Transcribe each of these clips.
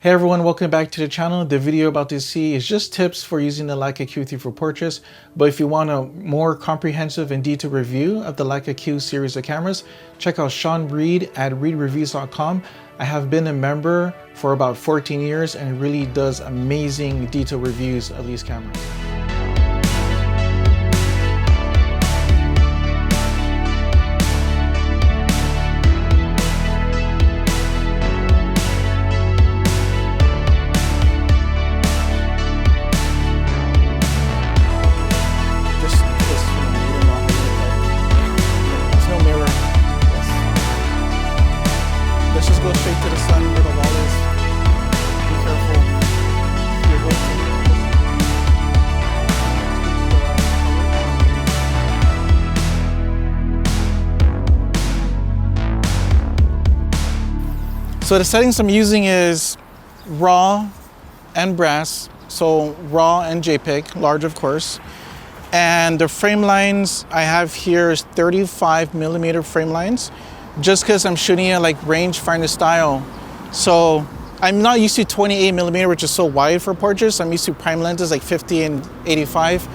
Hey everyone, welcome back to the channel. The video you're about to see is just tips for using the Leica Q3 for portraits. But if you want a more comprehensive and detailed review of the Leica Q series of cameras, check out Sean Reed at reedreviews.com. I have been a member for about 14 years and it really does amazing detailed reviews of these cameras. Let's just go straight to the sun where the wall is. Be careful. You're going to. So the settings I'm using is RAW and brass. So RAW and JPEG, large of course. And the frame lines I have here is 35mm frame lines. Just because I'm shooting at like rangefinder style. So I'm not used to 28mm, which is so wide for portraits. I'm used to prime lenses like 50 and 85.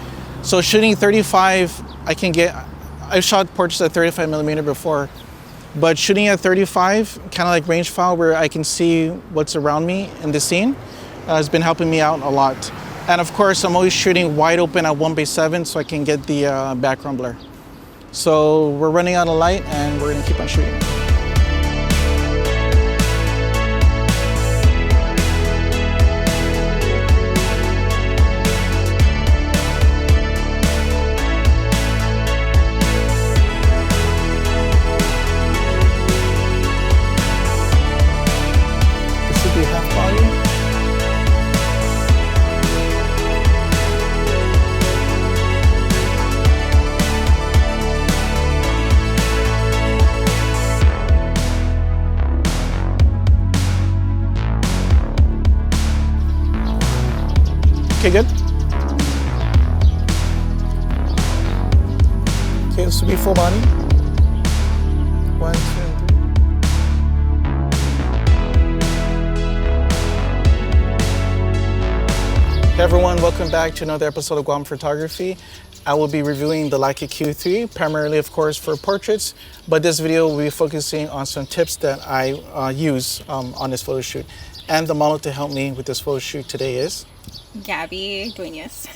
So shooting 35, I've shot portraits at 35mm before, but shooting at 35, kind of like range file where I can see what's around me in the scene, has been helping me out a lot. And of course, I'm always shooting wide open at 1:7 so I can get the background blur. So we're running out of light and we're gonna keep on shooting. This should be half volume. Okay, good. Okay, this will be full body. 1, 2, 3. Hey everyone, welcome back to another episode of Guam Photography. I will be reviewing the Leica Q3, primarily of course for portraits, but this video will be focusing on some tips that I use on this photo shoot. And the model to help me with this photo shoot today is Gabby Duenas.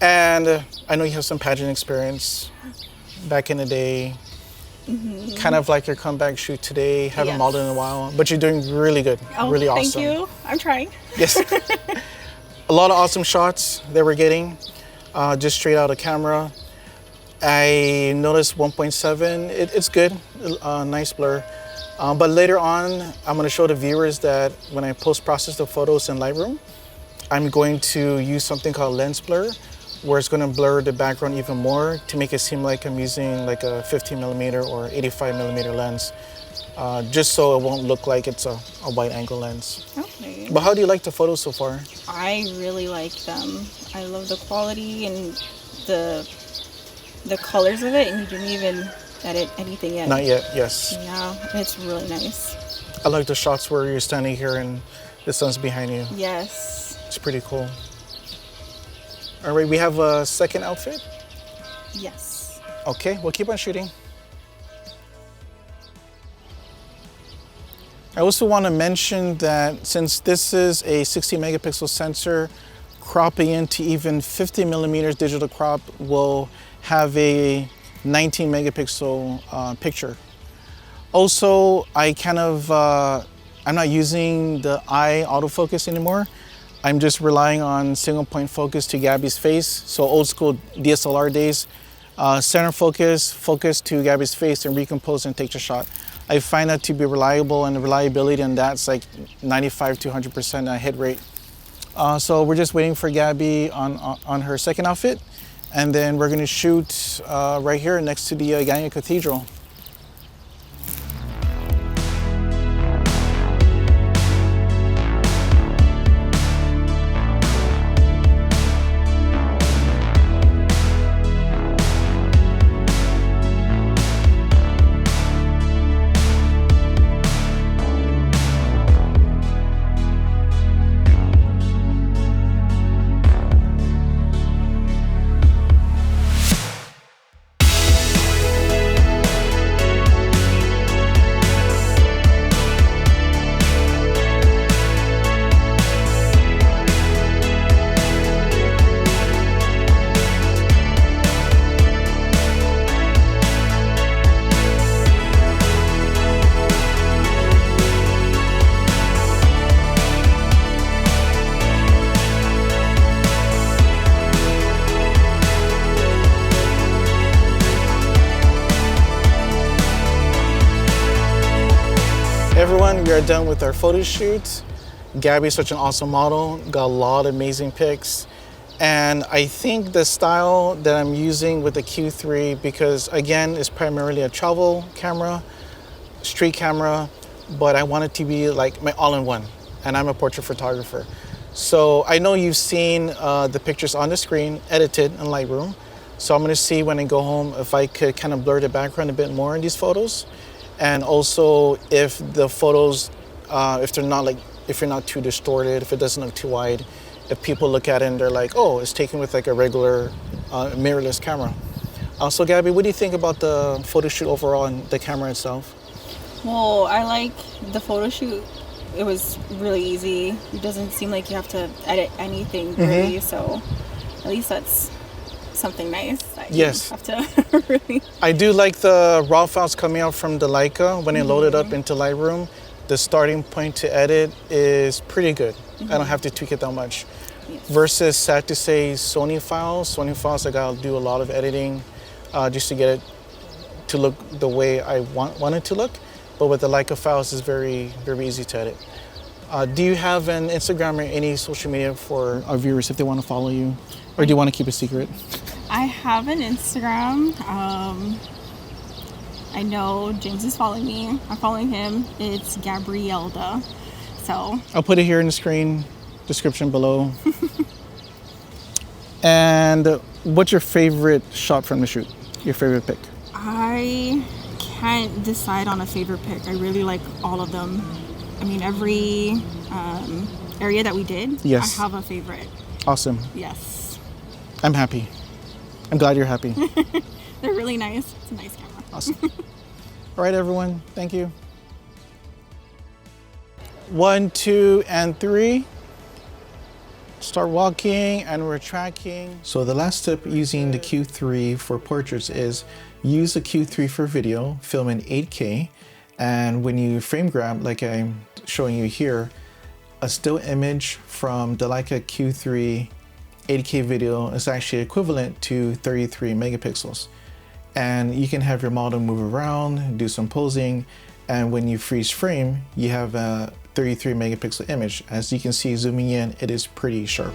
And I know you have some pageant experience back in the day, kind of like your comeback shoot today. Haven't modeled in a while, but you're doing really good, really awesome. Thank you. I'm trying. Yes. A lot of awesome shots that we're getting, just straight out of camera. I noticed 1.7, it's good, nice blur. But later on, I'm going to show the viewers that when I post-process the photos in Lightroom, I'm going to use something called lens blur, where it's going to blur the background even more to make it seem like I'm using like a 50mm or 85mm lens, just so it won't look like it's a wide angle lens. Okay. But how do you like the photos so far? I really like them. I love the quality and the colors of it, and you didn't even edit anything yet. Not yet, yes. Yeah, it's really nice. I like the shots where you're standing here and the sun's behind you. Yes. It's pretty cool. All right, we have a second outfit? Yes. Okay, we'll keep on shooting. I also want to mention that since this is a 60 megapixel sensor, cropping into even 50mm digital crop will have a 19 megapixel picture. Also, I'm not using the eye autofocus anymore. I'm just relying on single point focus to Gabby's face. So old school DSLR days, center focus to Gabby's face and recompose and take the shot. I find that to be reliable, and the reliability and that's like 95 to 100% hit rate. So we're just waiting for Gabby on her second outfit. And then we're gonna shoot right here next to the Guam Cathedral. everyone, we are done with our photo shoot. Gabby's such an awesome model, got a lot of amazing pics. And I think the style that I'm using with the Q3, because again, it's primarily a travel camera, street camera, but I want it to be like my all-in-one. And I'm a portrait photographer. So I know you've seen the pictures on the screen, edited in Lightroom. So I'm gonna see when I go home if I could kind of blur the background a bit more in these photos. And also if the photos, if you're not too distorted, if it doesn't look too wide, if people look at it and they're like, oh, it's taken with like a regular mirrorless camera. So Gabby, what do you think about the photo shoot overall and the camera itself? Well, I like the photo shoot. It was really easy. It doesn't seem like you have to edit anything really, so at least that's something nice. Yes. Have to really. I do like the raw files coming out from the Leica when I load it up into Lightroom. The starting point to edit is pretty good. I don't have to tweak it that much. Yes. Versus, sad to say, Sony files. Sony files, I gotta do a lot of editing just to get it to look the way I want it to look. But with the Leica files, it's very, very easy to edit. Do you have an Instagram or any social media for our viewers if they want to follow you? Or do you want to keep it secret? I have an Instagram. I know James is following me. I'm following him. It's Gabrielda. So I'll put it here in the screen description below. And what's your favorite shot from the shoot? Your favorite pick? I can't decide on a favorite pick. I really like all of them. I mean, every area that we did, yes. I have a favorite. Awesome. Yes. I'm happy. I'm glad you're happy. They're really nice. It's a nice camera. Awesome. All right, everyone. Thank you. 1, 2, and 3. Start walking and we're tracking. So the last tip using the Q3 for portraits is use the Q3 for video, film in 8K, and when you frame grab, like I'm showing you here, a still image from the Leica Q3 8K video is actually equivalent to 33 megapixels. And you can have your model move around, do some posing, and when you freeze frame, you have a 33 megapixel image. As you can see, zooming in, it is pretty sharp.